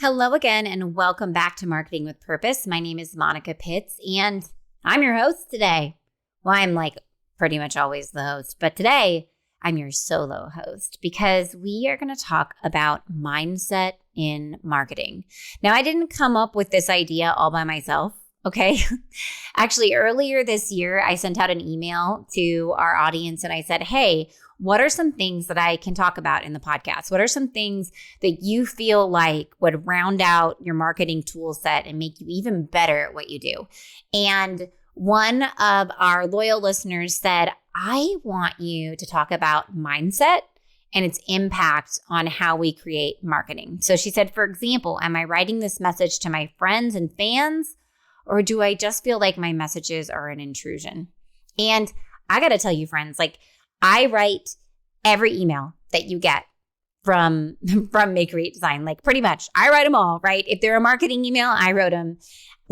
Hello again, and welcome back to Marketing with Purpose. My name is Monica Pitts, and I'm your host today. Well, I'm like pretty much always the host, but today I'm your solo host because we are going to talk about mindset in marketing. Now, I didn't come up with this idea all by myself, okay? Actually, earlier this year, I sent out an email to our audience and I said, hey, what are some things that I can talk about in the podcast? What are some things that you feel like would round out your marketing tool set and make you even better at what you do? And one of our loyal listeners said, I want you to talk about mindset and its impact on how we create marketing. So she said, for example, am I writing this message to my friends and fans, or do I just feel like my messages are an intrusion? And I got to tell you, friends, like I write every email that you get from Make Create Design, like pretty much. I write them all, right? If they're a marketing email, I wrote them.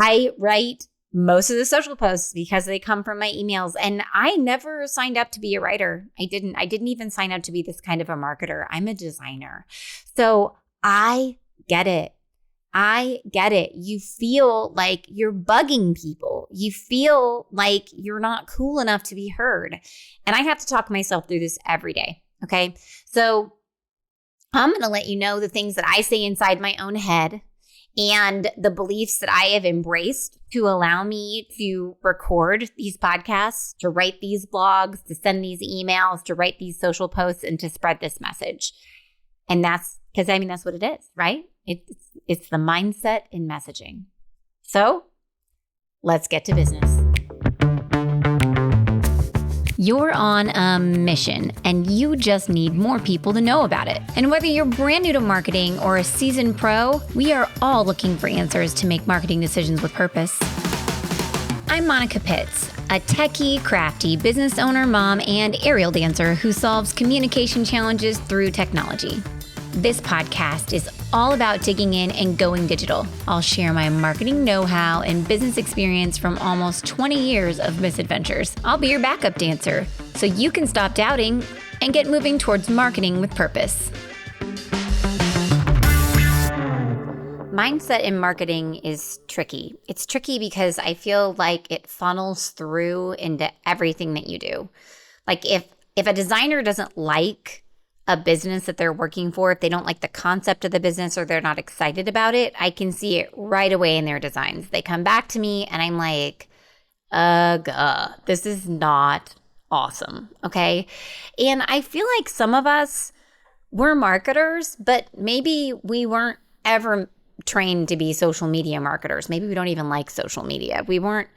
I write most of the social posts because they come from my emails. And I never signed up to be a writer. I didn't even sign up to be this kind of a marketer. I'm a designer. So I get it. I get it. You feel like you're bugging people. You feel like you're not cool enough to be heard. And I have to talk myself through this every day. Okay. So I'm going to let you know the things that I say inside my own head and the beliefs that I have embraced to allow me to record these podcasts, to write these blogs, to send these emails, to write these social posts, and to spread this message. And that's because, that's what it is, right? It's the mindset in messaging. So let's get to business. You're on a mission and you just need more people to know about it. And whether you're brand new to marketing or a seasoned pro, we are all looking for answers to make marketing decisions with purpose. I'm Monica Pitts, a techie, crafty business owner, mom, and aerial dancer who solves communication challenges through technology. This podcast is all about digging in and going digital. I'll share my marketing know-how and business experience from almost 20 years of misadventures. I'll be your backup dancer so you can stop doubting and get moving towards marketing with purpose. Mindset in marketing is tricky. It's tricky because I feel like it funnels through into everything that you do. Like if a designer doesn't like a business that they're working for, if they don't like the concept of the business or they're not excited about it, I can see it right away in their designs. They come back to me and I'm like, this is not awesome, okay? And I feel like some of us, we're marketers, but maybe we weren't ever trained to be social media marketers. Maybe we don't even like social media. We weren't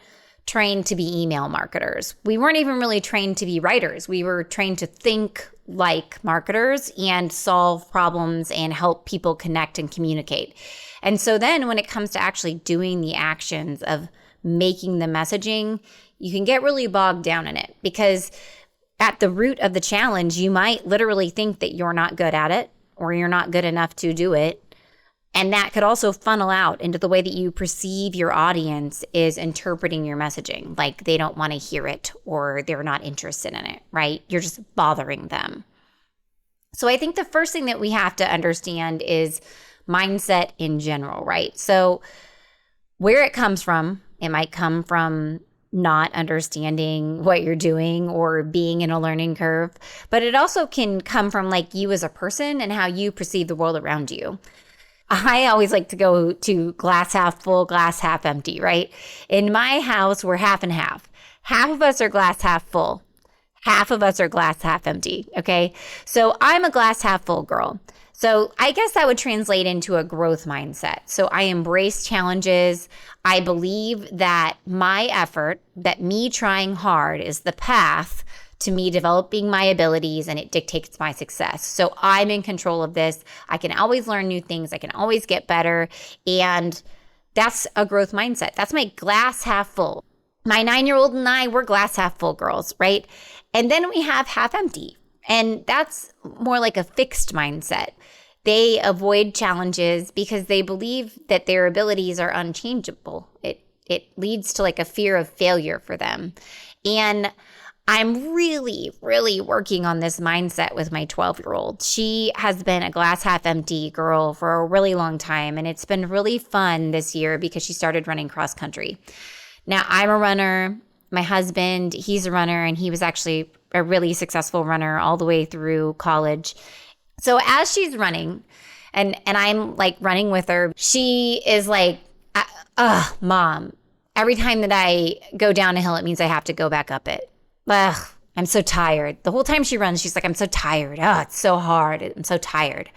trained to be email marketers. We weren't even really trained to be writers. We were trained to think like marketers and solve problems and help people connect and communicate. And so then when it comes to actually doing the actions of making the messaging, you can get really bogged down in it because at the root of the challenge, you might literally think that you're not good at it or you're not good enough to do it. And that could also funnel out into the way that you perceive your audience is interpreting your messaging. Like they don't want to hear it or they're not interested in it, right? You're just bothering them. So I think the first thing that we have to understand is mindset in general, right? So where it comes from, it might come from not understanding what you're doing or being in a learning curve, but it also can come from like you as a person and how you perceive the world around you. I always like to go to glass half full, glass half empty, right? In my house, we're half and half. Half of us are glass half full. Half of us are glass half empty, okay? So I'm a glass half full girl. So I guess that would translate into a growth mindset. So I embrace challenges. I believe that my effort, that me trying hard is the path to me developing my abilities and it dictates my success. So I'm in control of this. I can always learn new things. I can always get better. And that's a growth mindset. That's my glass half full. My 9-year-old and I, we're glass half full girls, right? And then we have half empty. And that's more like a fixed mindset. They avoid challenges because they believe that their abilities are unchangeable. It leads to like a fear of failure for them. And I'm really, really working on this mindset with my 12-year-old. She has been a glass half empty girl for a really long time, and it's been really fun this year because she started running cross country. Now, I'm a runner. My husband, he's a runner, and he was actually a really successful runner all the way through college. So as she's running, and I'm like running with her, she is like, Mom, every time that I go down a hill, it means I have to go back up it. Ugh, I'm so tired. The whole time she runs, she's like, I'm so tired. Oh, it's so hard. I'm so tired.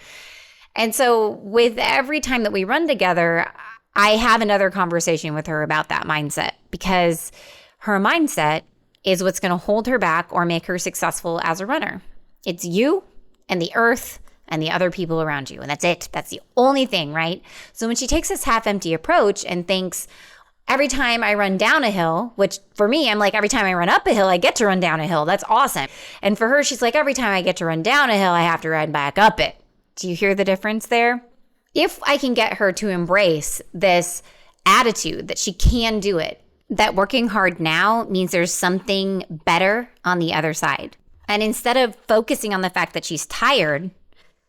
And so with every time that we run together, I have another conversation with her about that mindset, because her mindset is what's going to hold her back or make her successful as a runner. It's you and the earth and the other people around you. And that's it. That's the only thing, right? So when she takes this half empty approach and thinks, every time I run down a hill, which for me, I'm like, every time I run up a hill, I get to run down a hill. That's awesome. And for her, she's like, every time I get to run down a hill, I have to run back up it. Do you hear the difference there? If I can get her to embrace this attitude that she can do it, that working hard now means there's something better on the other side. And instead of focusing on the fact that she's tired,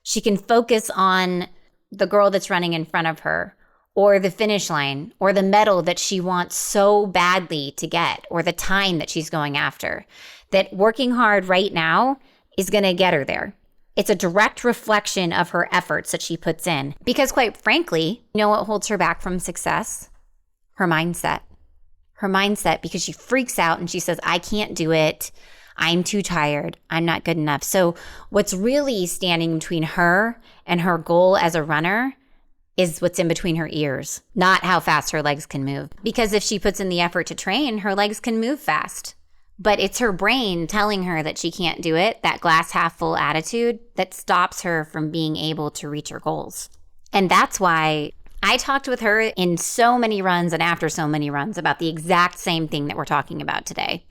she can focus on the girl that's running in front of her, or the finish line, or the medal that she wants so badly to get, or the time that she's going after. That working hard right now is going to get her there. It's a direct reflection of her efforts that she puts in. Because quite frankly, you know what holds her back from success? Her mindset. Her mindset, because she freaks out and she says, I can't do it. I'm too tired. I'm not good enough. So what's really standing between her and her goal as a runner is what's in between her ears, not how fast her legs can move. Because if she puts in the effort to train, her legs can move fast. But it's her brain telling her that she can't do it, that glass half full attitude, that stops her from being able to reach her goals. And that's why I talked with her in so many runs and after so many runs about the exact same thing that we're talking about today.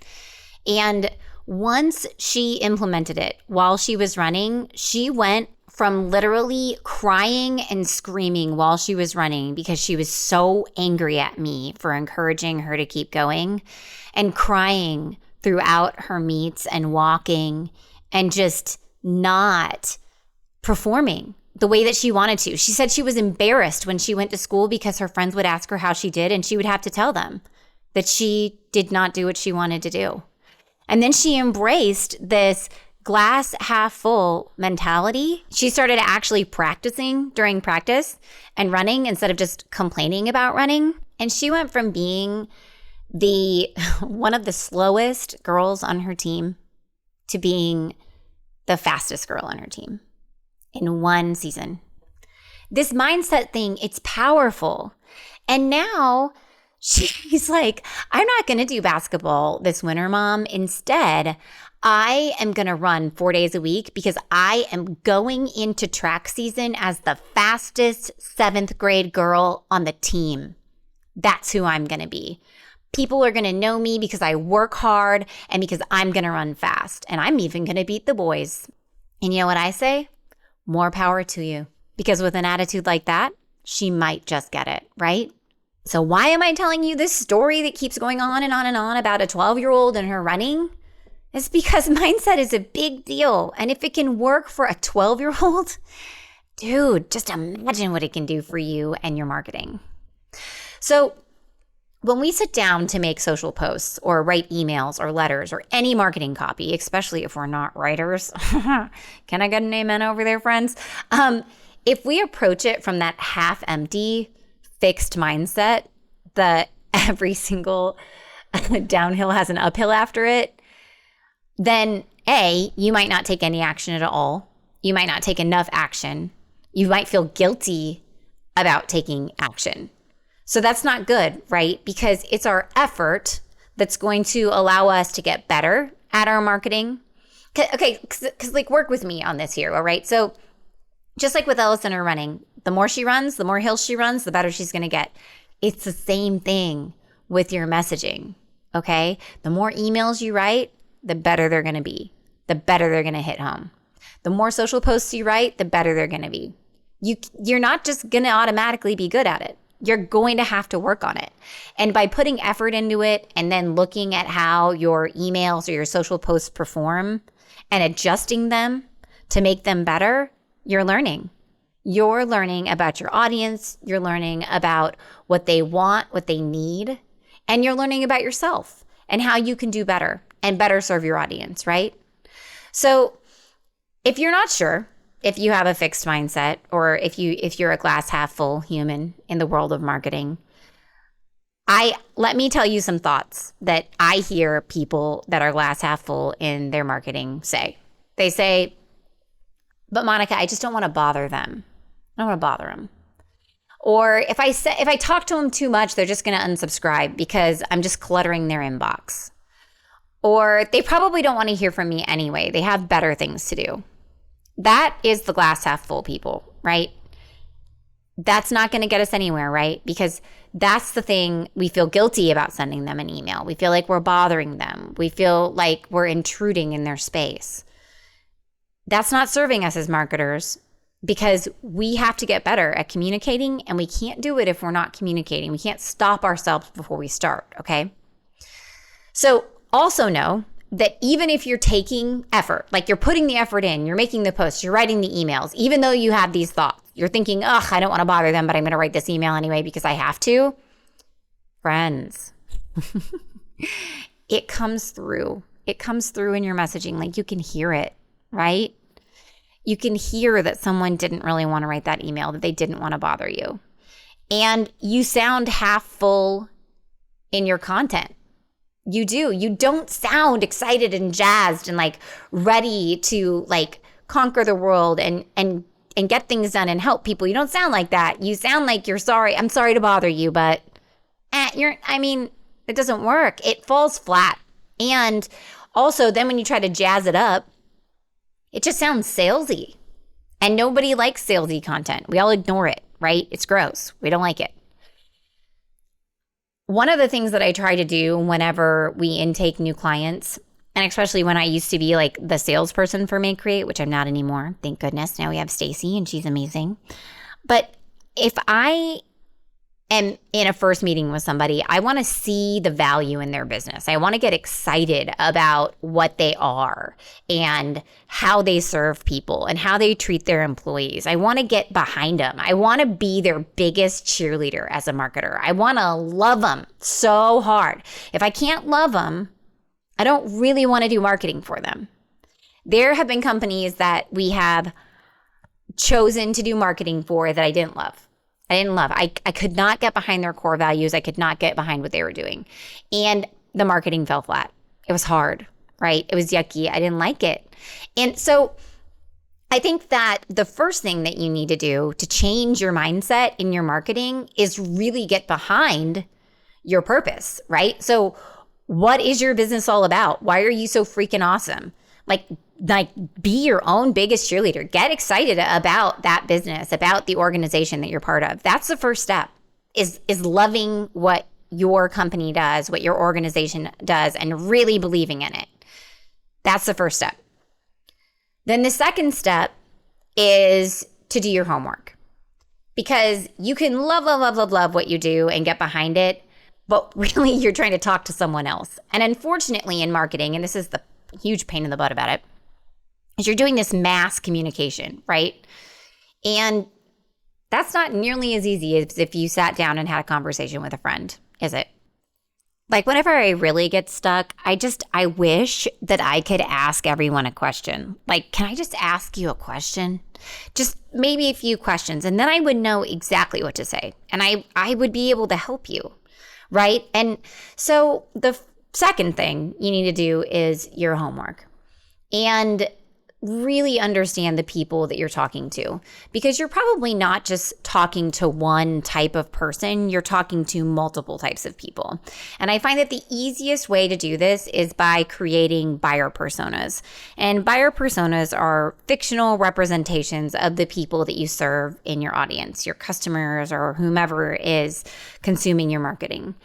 And once she implemented it while she was running, she went from literally crying and screaming while she was running because she was so angry at me for encouraging her to keep going, and crying throughout her meets and walking and just not performing the way that she wanted to. She said she was embarrassed when she went to school because her friends would ask her how she did, and she would have to tell them that she did not do what she wanted to do. And then she embraced this glass half full mentality. She started actually practicing during practice and running instead of just complaining about running. And she went from being the one of the slowest girls on her team to being the fastest girl on her team in one season. This mindset thing, it's powerful. And now she's like, I'm not going to do basketball this winter, Mom. Instead, I am going to run 4 days a week because I am going into track season as the fastest 7th grade girl on the team. That's who I'm going to be. People are going to know me because I work hard and because I'm going to run fast. And I'm even going to beat the boys. And you know what I say? More power to you. Because with an attitude like that, she might just get it, right? So why am I telling you this story that keeps going on and on and on about a 12-year-old and her running? It's because mindset is a big deal. And if it can work for a 12-year-old, dude, just imagine what it can do for you and your marketing. So when we sit down to make social posts or write emails or letters or any marketing copy, especially if we're not writers, can I get an amen over there, friends? If we approach it from that half empty, fixed mindset that every single downhill has an uphill after it, then A, you might not take any action at all. You might not take enough action. You might feel guilty about taking action. So that's not good, right? Because it's our effort that's going to allow us to get better at our marketing. Okay, because like work with me on this here, all right? So just like with Ellison or running, the more she runs, the more hills she runs, the better she's going to get. It's the same thing with your messaging, okay? The more emails you write, the better they're going to be, the better they're going to hit home. The more social posts you write, the better they're going to be. You're not just going to automatically be good at it. You're going to have to work on it. And by putting effort into it and then looking at how your emails or your social posts perform and adjusting them to make them better, you're learning. You're learning about your audience. You're learning about what they want, what they need, and you're learning about yourself and how you can do better and better serve your audience, right? So if you're not sure if you have a fixed mindset or if you're a glass half full human in the world of marketing, let me tell you some thoughts that I hear people that are glass half full in their marketing say. They say, but Monica, I just don't want to bother them. I don't want to bother them. Or if I talk to them too much, they're just going to unsubscribe because I'm just cluttering their inbox. Or they probably don't want to hear from me anyway. They have better things to do. That is the glass half full people, right? That's not going to get us anywhere, right? Because that's the thing. We feel guilty about sending them an email. We feel like we're bothering them. We feel like we're intruding in their space. That's not serving us as marketers because we have to get better at communicating, and we can't do it if we're not communicating. We can't stop ourselves before we start, okay? So also know that even if you're taking effort, like you're putting the effort in, you're making the posts, you're writing the emails, even though you have these thoughts, you're thinking, ugh, I don't want to bother them, but I'm going to write this email anyway because I have to. Friends, it comes through. It comes through in your messaging. Like you can hear it, right? You can hear that someone didn't really want to write that email, that they didn't want to bother you. And you sound half full in your content. You do. You don't sound excited and jazzed and like ready to like conquer the world and get things done and help people. You don't sound like that. You sound like you're sorry. I'm sorry to bother you, but it doesn't work. It falls flat. And also then when you try to jazz it up, it just sounds salesy. And nobody likes salesy content. We all ignore it, right? It's gross. We don't like it. One of the things that I try to do whenever we intake new clients, and especially when I used to be like the salesperson for Make Create, which I'm not anymore, thank goodness. Now we have Stacy and she's amazing. But if I am in a first meeting with somebody, I want to see the value in their business. I want to get excited about what they are and how they serve people and how they treat their employees. I want to get behind them. I want to be their biggest cheerleader as a marketer. I want to love them so hard. If I can't love them, I don't really want to do marketing for them. There have been companies that we have chosen to do marketing for that I didn't love. I could not get behind their core values. I could not get behind what they were doing. And the marketing fell flat. It was hard, right? It was yucky. I didn't like it. And so I think that the first thing that you need to do to change your mindset in your marketing is really get behind your purpose, right? So what is your business all about? Why are you so freaking awesome? Like be your own biggest cheerleader. Get excited about that business, about the organization that you're part of. That's the first step is loving what your company does, what your organization does, and really believing in it. That's the first step. Then the second step is to do your homework, because you can love what you do and get behind it, but really you're trying to talk to someone else. And unfortunately in marketing, and this is the huge pain in the butt about it, is you're doing this mass communication, right? And that's not nearly as easy as if you sat down and had a conversation with a friend, is it? Like whenever I really get stuck, I wish that I could ask everyone a question. Like, can I just ask you a question? Just maybe a few questions. And then I would know exactly what to say. And I would be able to help you, right? And so the second thing you need to do is your homework. And really understand the people that you're talking to, because you're probably not just talking to one type of person, you're talking to multiple types of people. And I find that the easiest way to do this is by creating buyer personas. And buyer personas are fictional representations of the people that you serve in your audience, your customers or whomever is consuming your marketing.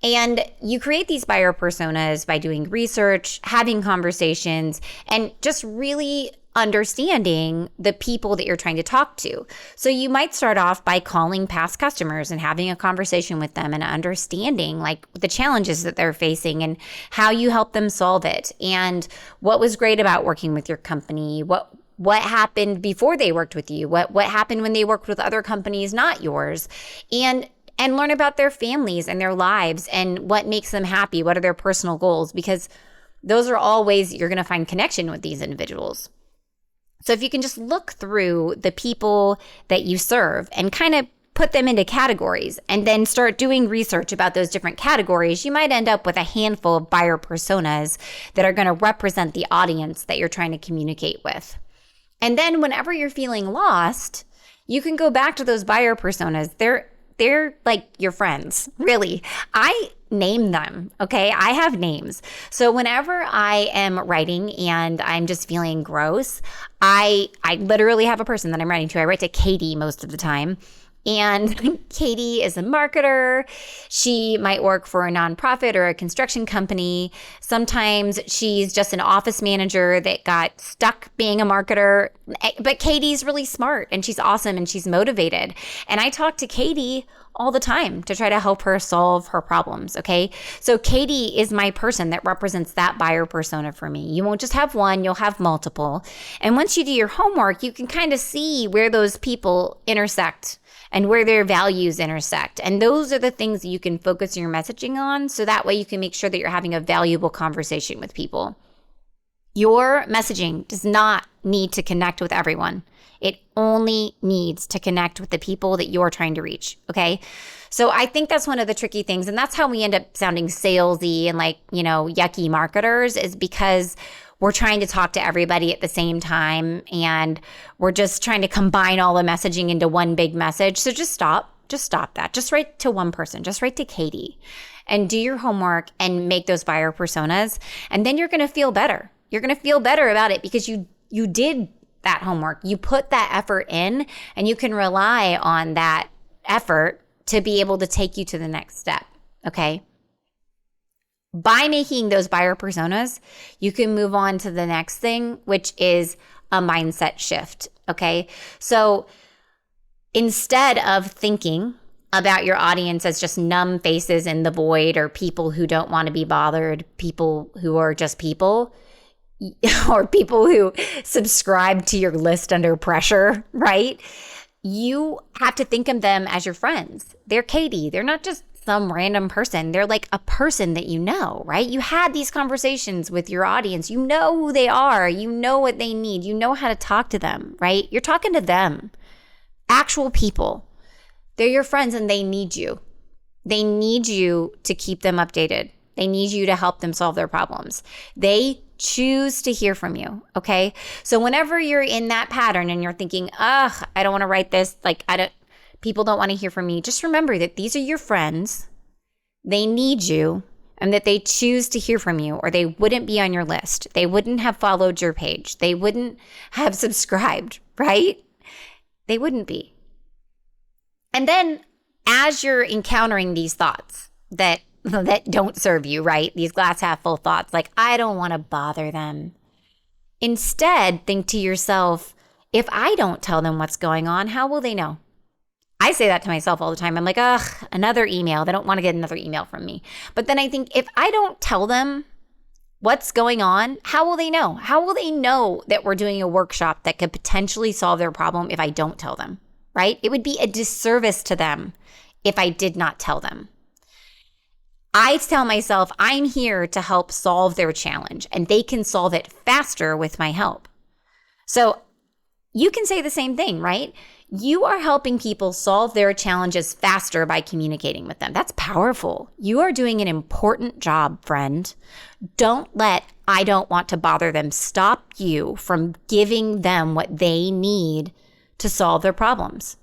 And you create these buyer personas by doing research, having conversations, and just really understanding the people that you're trying to talk to. So you might start off by calling past customers and having a conversation with them and understanding like the challenges that they're facing and how you help them solve it and what was great about working with your company, what happened before they worked with you, what happened when they worked with other companies not yours, and learn about their families and their lives and what makes them happy, what are their personal goals, because those are all ways you're going to find connection with these individuals. So if you can just look through the people that you serve and kind of put them into categories and then start doing research about those different categories, you might end up with a handful of buyer personas that are going to represent the audience that you're trying to communicate with. And then whenever you're feeling lost, you can go back to those buyer personas. They're like your friends, really. I name them, okay? I have names. So whenever I am writing and I'm just feeling gross, I literally have a person that I'm writing to. I write to Katie most of the time. And Katie is a marketer. She might work for a nonprofit or a construction company. Sometimes she's just an office manager that got stuck being a marketer. But Katie's really smart and she's awesome and she's motivated. And I talk to Katie all the time to try to help her solve her problems, okay? So Katie is my person that represents that buyer persona for me. You won't just have one, you'll have multiple. And once you do your homework, you can kind of see where those people intersect and where their values intersect. And those are the things that you can focus your messaging on, so that way you can make sure that you're having a valuable conversation with people. Your messaging does not need to connect with everyone. It only needs to connect with the people that you're trying to reach, okay? So I think that's one of the tricky things, and that's how we end up sounding salesy and like, yucky marketers, is because we're trying to talk to everybody at the same time, and we're just trying to combine all the messaging into one big message. So just stop that. Just write to one person. Just write to Katie and do your homework and make those buyer personas. And then you're going to feel better. You're going to feel better about it because you did that homework. You put that effort in, and you can rely on that effort to be able to take you to the next step. Okay. By making those buyer personas, you can move on to the next thing, which is a mindset shift. Okay. So instead of thinking about your audience as just numb faces in the void, or people who don't want to be bothered, people who are just people, or people who subscribe to your list under pressure, right? You have to think of them as your friends. They're Katie. They're not just some random person. They're like a person that you know, right? You had these conversations with your audience. You know who they are. You know what they need. You know how to talk to them, right? You're talking to them. Actual people. They're your friends and they need you. They need you to keep them updated. They need you to help them solve their problems. They choose to hear from you, okay? So whenever you're in that pattern and you're thinking, I don't want to write this, people don't want to hear from me, just remember that these are your friends. They need you, and that they choose to hear from you, or they wouldn't be on your list. They wouldn't have followed your page. They wouldn't have subscribed, right? They wouldn't be. And then as you're encountering these thoughts that don't serve you, right? These glass half full thoughts, like, I don't want to bother them. Instead, think to yourself, if I don't tell them what's going on, how will they know? I say that to myself all the time. I'm like, another email. They don't want to get another email from me. But then I think, if I don't tell them what's going on, how will they know? How will they know that we're doing a workshop that could potentially solve their problem if I don't tell them, right? It would be a disservice to them if I did not tell them. I tell myself I'm here to help solve their challenge, and they can solve it faster with my help. So you can say the same thing, right? You are helping people solve their challenges faster by communicating with them. That's powerful. You are doing an important job, friend. Don't let I don't want to bother them stop you from giving them what they need to solve their problems.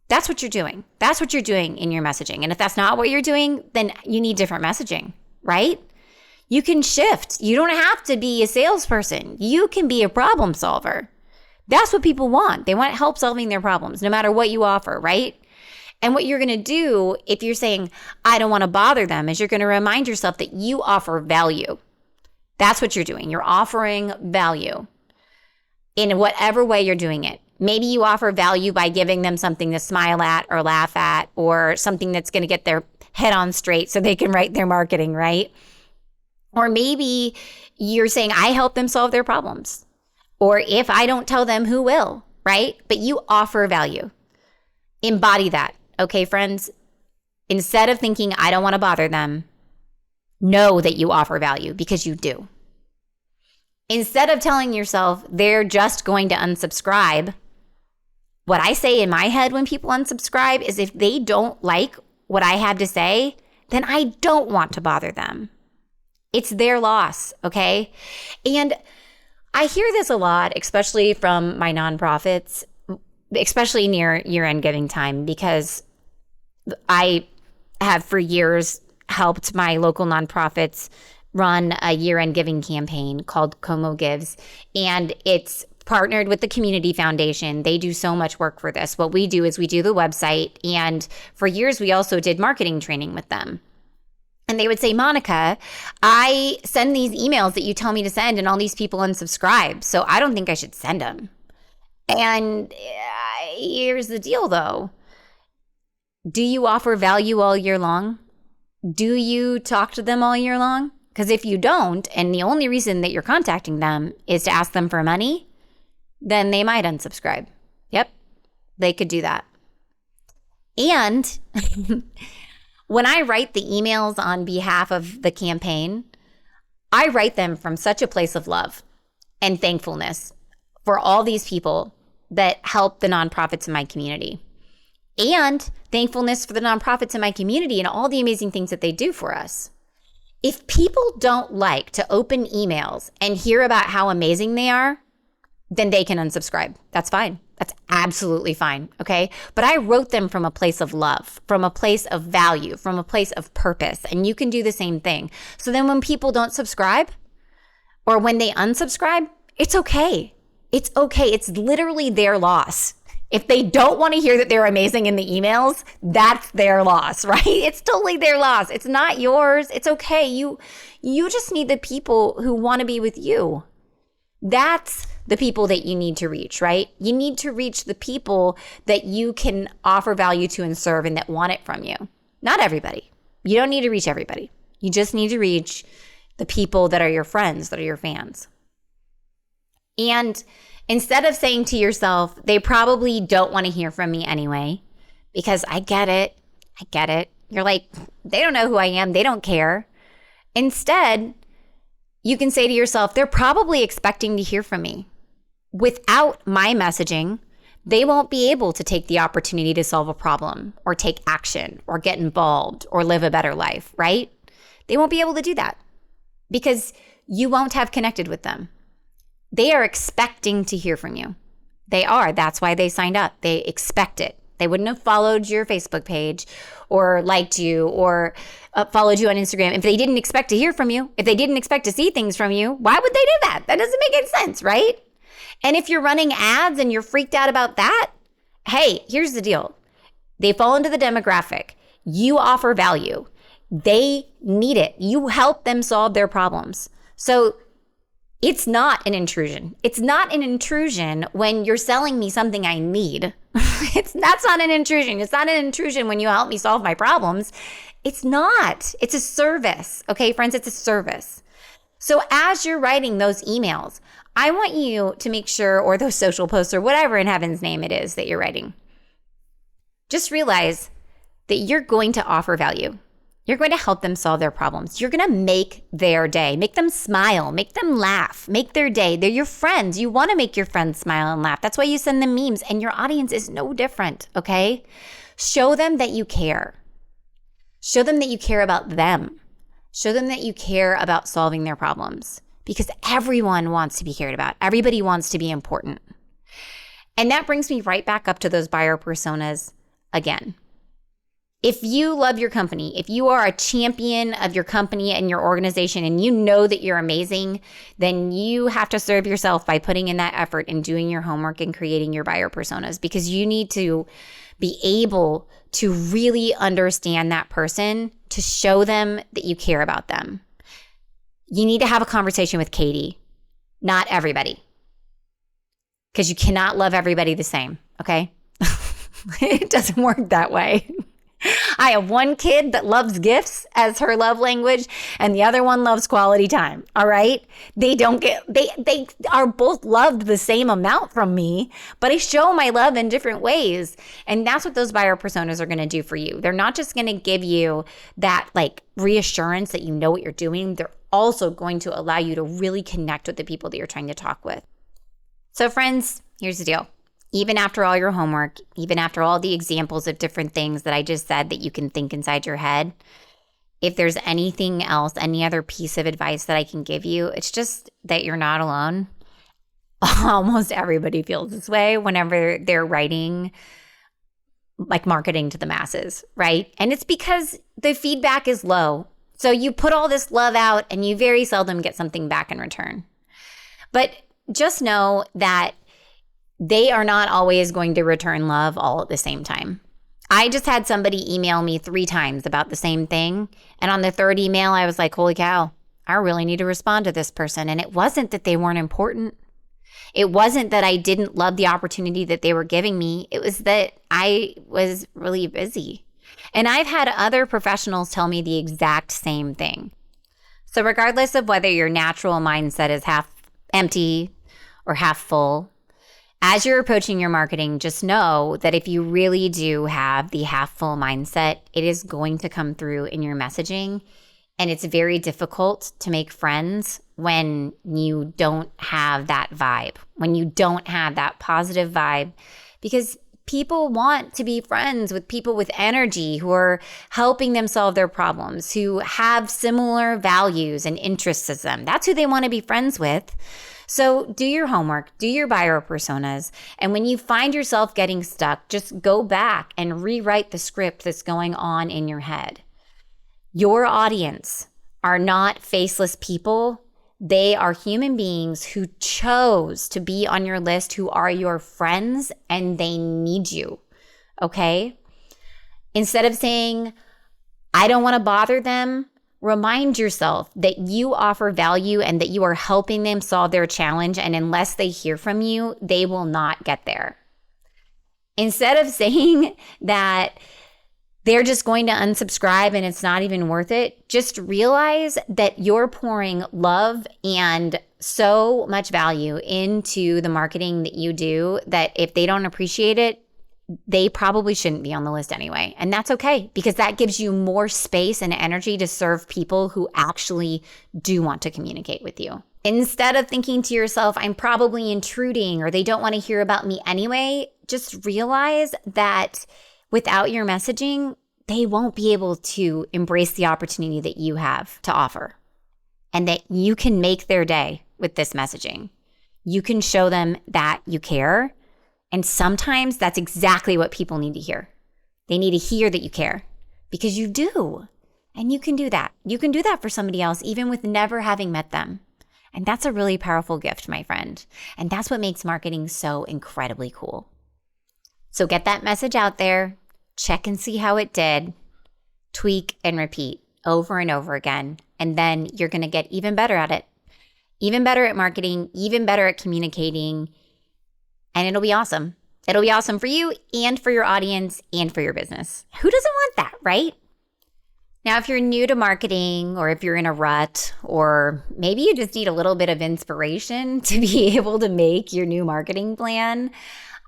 That's what you're doing. That's what you're doing in your messaging. And if that's not what you're doing, then you need different messaging, right? You can shift. You don't have to be a salesperson. You can be a problem solver. That's what people want. They want help solving their problems, no matter what you offer, right? And what you're going to do if you're saying, I don't want to bother them, is you're going to remind yourself that you offer value. That's what you're doing. You're offering value. in whatever way you're doing it. Maybe you offer value by giving them something to smile at or laugh at, or something that's going to get their head on straight so they can write their marketing, right? Or maybe you're saying, I help them solve their problems. Or if I don't tell them, who will, right? But you offer value. Embody that, okay, friends? Instead of thinking, I don't want to bother them, know that you offer value, because you do. Instead of telling yourself they're just going to unsubscribe, what I say in my head when people unsubscribe is, if they don't like what I have to say, then I don't want to bother them. It's their loss, okay? And I hear this a lot, especially from my nonprofits, especially near year-end giving time, because I have for years helped my local nonprofits run a year-end giving campaign called Como Gives, and it's partnered with the Community Foundation. They do so much work for this. What we do is we do the website, and for years we also did marketing training with them. And they would say, Monica, I send these emails that you tell me to send, and all these people unsubscribe, so I don't think I should send them. And here's the deal, though. Do you offer value all year long? Do you talk to them all year long? Because if you don't, and the only reason that you're contacting them is to ask them for money, then they might unsubscribe. Yep, they could do that. And when I write the emails on behalf of the campaign, I write them from such a place of love and thankfulness for all these people that help the nonprofits in my community, and thankfulness for the nonprofits in my community and all the amazing things that they do for us. If people don't like to open emails and hear about how amazing they are, then they can unsubscribe. That's fine. That's absolutely fine, okay? But I wrote them from a place of love, from a place of value, from a place of purpose, and you can do the same thing. So then when people don't subscribe, or when they unsubscribe, it's okay. It's okay. It's literally their loss. If they don't want to hear that they're amazing in the emails, that's their loss, right? It's totally their loss. It's not yours. It's okay. You just need the people who want to be with you. That's the people that you need to reach, right? You need to reach the people that you can offer value to and serve, and that want it from you. Not everybody. You don't need to reach everybody. You just need to reach the people that are your friends, that are your fans. And instead of saying to yourself, they probably don't want to hear from me anyway, because I get it. You're like, they don't know who I am. They don't care. Instead, you can say to yourself, they're probably expecting to hear from me. Without my messaging, they won't be able to take the opportunity to solve a problem, or take action, or get involved, or live a better life, right? They won't be able to do that because you won't have connected with them. They are expecting to hear from you. They are. That's why they signed up. They expect it. They wouldn't have followed your Facebook page or liked you or followed you on Instagram if they didn't expect to hear from you. If they didn't expect to see things from you, why would they do that? That doesn't make any sense, right? And if you're running ads and you're freaked out about that, hey, here's the deal. They fall into the demographic. You offer value. They need it. You help them solve their problems. So it's not an intrusion. It's not an intrusion when you're selling me something I need. That's not an intrusion. It's not an intrusion when you help me solve my problems. It's not. It's a service. Okay, friends, it's a service. So as you're writing those emails, I want you to make sure, or those social posts, or whatever in heaven's name it is that you're writing, just realize that you're going to offer value. You're going to help them solve their problems. You're going to make their day, make them smile, make them laugh, make their day. They're your friends. You want to make your friends smile and laugh. That's why you send them memes, and your audience is no different, okay? Show them that you care. Show them that you care about them. Show them that you care about solving their problems, because everyone wants to be cared about. Everybody wants to be important. And that brings me right back up to those buyer personas again. If you love your company, if you are a champion of your company and your organization, and you know that you're amazing, then you have to serve yourself by putting in that effort and doing your homework and creating your buyer personas, because you need to be able to really understand that person, to show them that you care about them. You need to have a conversation with Katie, not everybody. because you cannot love everybody the same, okay? It doesn't work that way. I have one kid that loves gifts as her love language, and the other one loves quality time. All right. They are both loved the same amount from me, but I show my love in different ways. And that's what those buyer personas are going to do for you. They're not just going to give you that like reassurance that you know what you're doing. They're also going to allow you to really connect with the people that you're trying to talk with. So friends, here's the deal. Even after all your homework, even after all the examples of different things that I just said that you can think inside your head, if there's anything else, any other piece of advice that I can give you, it's just that you're not alone. Almost everybody feels this way whenever they're writing like marketing to the masses, right? And it's because the feedback is low. So you put all this love out and you very seldom get something back in return. But just know that they are not always going to return love all at the same time. I just had somebody email me 3 times about the same thing. And on the 3rd email, I was like, holy cow, I really need to respond to this person. And it wasn't that they weren't important. It wasn't that I didn't love the opportunity that they were giving me. It was that I was really busy. And I've had other professionals tell me the exact same thing. So regardless of whether your natural mindset is half empty or half full, as you're approaching your marketing, just know that if you really do have the half full mindset, it is going to come through in your messaging. And it's very difficult to make friends when you don't have that vibe, when you don't have that positive vibe, because people want to be friends with people with energy who are helping them solve their problems, who have similar values and interests as them. That's who they want to be friends with. So do your homework, do your buyer personas. And when you find yourself getting stuck, just go back and rewrite the script that's going on in your head. Your audience are not faceless people. They are human beings who chose to be on your list, who are your friends, and they need you, okay? Instead of saying, I don't want to bother them, remind yourself that you offer value and that you are helping them solve their challenge. And unless they hear from you, they will not get there. Instead of saying that they're just going to unsubscribe and it's not even worth it, just realize that you're pouring love and so much value into the marketing that you do that if they don't appreciate it, they probably shouldn't be on the list anyway. And that's okay, because that gives you more space and energy to serve people who actually do want to communicate with you. Instead of thinking to yourself, I'm probably intruding or they don't want to hear about me anyway, just realize that without your messaging, they won't be able to embrace the opportunity that you have to offer, and that you can make their day with this messaging. You can show them that you care. And sometimes that's exactly what people need to hear. They need to hear that you care, because you do. And you can do that. You can do that for somebody else, even with never having met them. And that's a really powerful gift, my friend. And that's what makes marketing so incredibly cool. So get that message out there, check and see how it did, tweak and repeat over and over again. And then you're going to get even better at it, even better at marketing, even better at communicating. And it'll be awesome. It'll be awesome for you and for your audience and for your business. Who doesn't want that, right? Now, if you're new to marketing, or if you're in a rut, or maybe you just need a little bit of inspiration to be able to make your new marketing plan,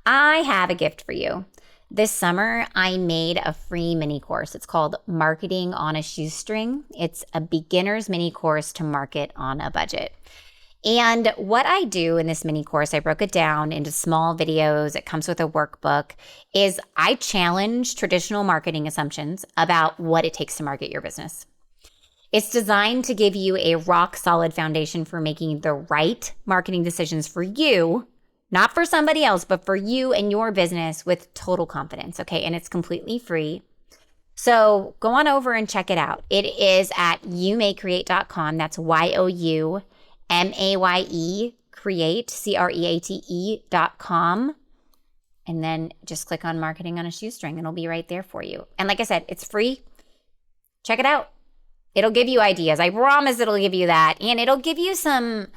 I have a gift for you. This summer, I made a free mini course. It's called Marketing on a Shoestring. It's a beginner's mini course to market on a budget. And what I do in this mini course, I broke it down into small videos. It comes with a workbook, is I challenge traditional marketing assumptions about what it takes to market your business. It's designed to give you a rock solid foundation for making the right marketing decisions for you, not for somebody else, but for you and your business with total confidence. Okay. And it's completely free. So go on over and check it out. It is at youmaykreate.com. That's YOUMAYE create, CREATE.com. And then just click on Marketing on a Shoestring. It'll be right there for you. And like I said, it's free. Check it out. It'll give you ideas. I promise it'll give you that. And it'll give you some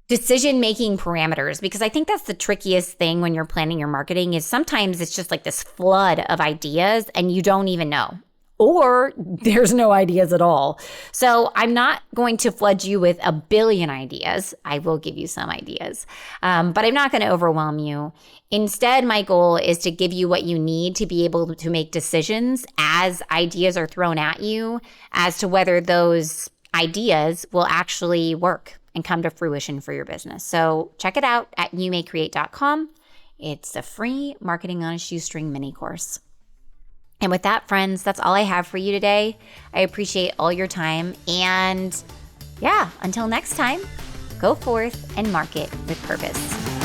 decision-making parameters, because I think that's the trickiest thing when you're planning your marketing is sometimes it's just like this flood of ideas and you don't even know. Or there's no ideas at all. So I'm not going to flood you with a billion ideas. I will give you some ideas, but I'm not going to overwhelm you. Instead, my goal is to give you what you need to be able to make decisions as ideas are thrown at you as to whether those ideas will actually work and come to fruition for your business. So check it out at youmaycreate.com. It's a free marketing on a shoestring mini course. And with that, friends, that's all I have for you today. I appreciate all your time. And yeah, until next time, go forth and market with purpose.